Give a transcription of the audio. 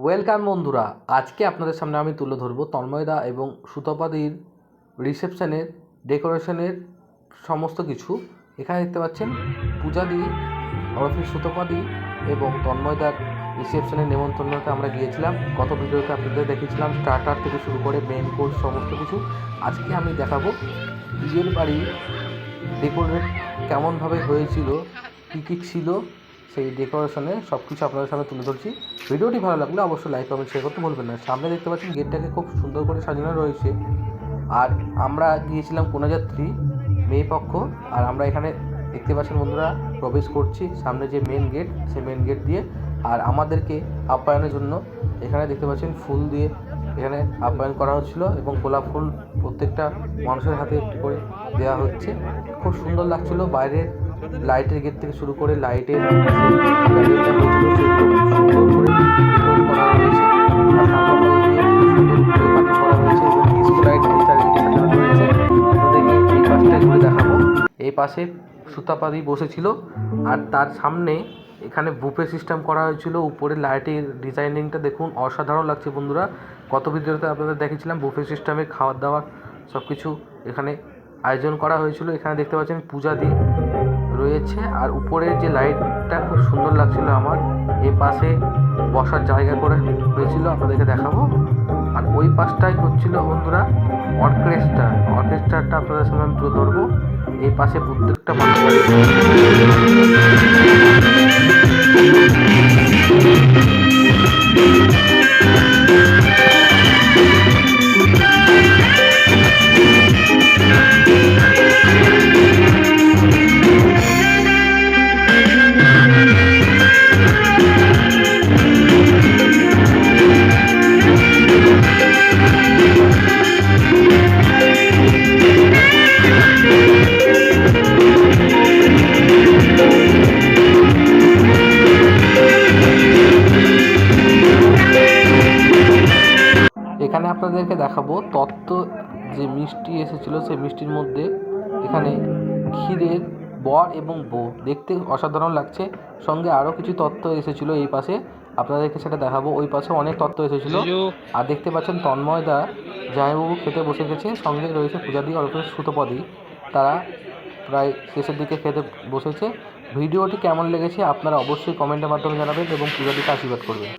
Welcome বন্ধুরা, আজকে আপনাদের সামনে আমি তুলে ধরবো তন্ময়দা এবং সুতপাদির রিসেপশনের ডেকোরেশনের সমস্ত কিছু। এখানে দেখতে পাচ্ছেন পূজাদি ওরফে সুতপাদি এবং তন্ময়দার রিসেপশনের নেমন্তন্নতে আমরা গিয়েছিলাম। গত ভিডিওতে আপনাদের দেখিয়েছিলাম স্টার্টার থেকে শুরু করে মেন কোর্স সমস্ত কিছু। আজকে আমি দেখাবো বিয়ের বাড়ি ডেকোরেট কেমনভাবে হয়েছিল, কী কী ছিল সেই ডেকোরেশনে সব কিছু আপনাদের সামনে তুলে ধরছি। ভিডিওটি ভালো লাগলে অবশ্যই লাইক কমেন্ট শেয়ার করতে ভুলবেন না। সামনে দেখতে পাচ্ছেন গেটটাকে খুব সুন্দর করে সাজানো রয়েছে। আর আমরা গিয়েছিলাম কন্যাযাত্রী মেয়ে পক্ষ, আর আমরা এখানে দেখতে পাচ্ছেন বন্ধুরা প্রবেশ করছি সামনে যে মেন গেট, সেই মেন গেট দিয়ে। আর আমাদেরকে আপ্যায়নের জন্য এখানে দেখতে পাচ্ছেন ফুল দিয়ে এখানে আপ্যায়ন করা হচ্ছিল এবং গোলাপ ফুল প্রত্যেকটা মানুষের হাতে একটু করে দেওয়া হচ্ছে। খুব সুন্দর লাগছিল। বাইরের লাইটের গেট থেকে শুরু করে লাইটের প্যান্ডেলটা হয়েছিল সেগুলো সুন্দর করে ডেকোরেট করা হয়েছে। আর সামনে সুন্দর করে পার্টি করা হয়েছে এবং ডিস্কো লাইট চারিদিকে সাজানো রয়েছে। আপনাদেরকে এই পাশটায় ঘুরে দেখাবো। এই পাশে সুতাপাদি বসেছিল আর তার সামনে এখানে বুফে সিস্টেম করা হয়েছিল। উপরে লাইটের ডিজাইনিংটা দেখুন, অসাধারণ লাগছে বন্ধুরা। গত ভিডিওতে আপনাদের দেখেছিলাম বুফে সিস্টেমে খাওয়ার দাওয়ার সব কিছু এখানে আয়োজন করা হয়েছিল। এখানে দেখতে পাচ্ছেন পূজাদি রয়েছে আর উপরের যে লাইটটা খুব সুন্দর লাগছিল আমার। এই পাশে বসার জায়গা করে হয়েছিল, আপনাদেরকে দেখাবো। আর ওই পাশটাই হচ্ছিল বন্ধুরা অর্কেস্ট্রাটা আপনাদের সামনে আমি তুলে ধরবো। এই পাশে প্রত্যেকটা মানুষ এখানে আপনাদেরকে দেখাবো তত্ত্ব যে মিষ্টি এসেছিলো সেই মিষ্টির মধ্যে এখানে ক্ষীরের বর এবং বউ দেখতে অসাধারণ লাগছে। সঙ্গে আরও কিছু তত্ত্ব এসেছিলো এই পাশে, আপনাদেরকে সেটা দেখাবো। ওই পাশে অনেক তত্ত্ব এসেছিলো। আর দেখতে পাচ্ছেন তন্ময়দা জামাইবাবু খেতে বসে গেছে, সঙ্গে রয়েছে পূজাদি ওরফে সুতপদি। তারা প্রায় শেষের দিকে খেতে বসেছে। ভিডিওটি কেমন লেগেছে আপনারা অবশ্যই কমেন্টের মাধ্যমে জানাবেন এবং পূজাদিকে আশীর্বাদ করবেন।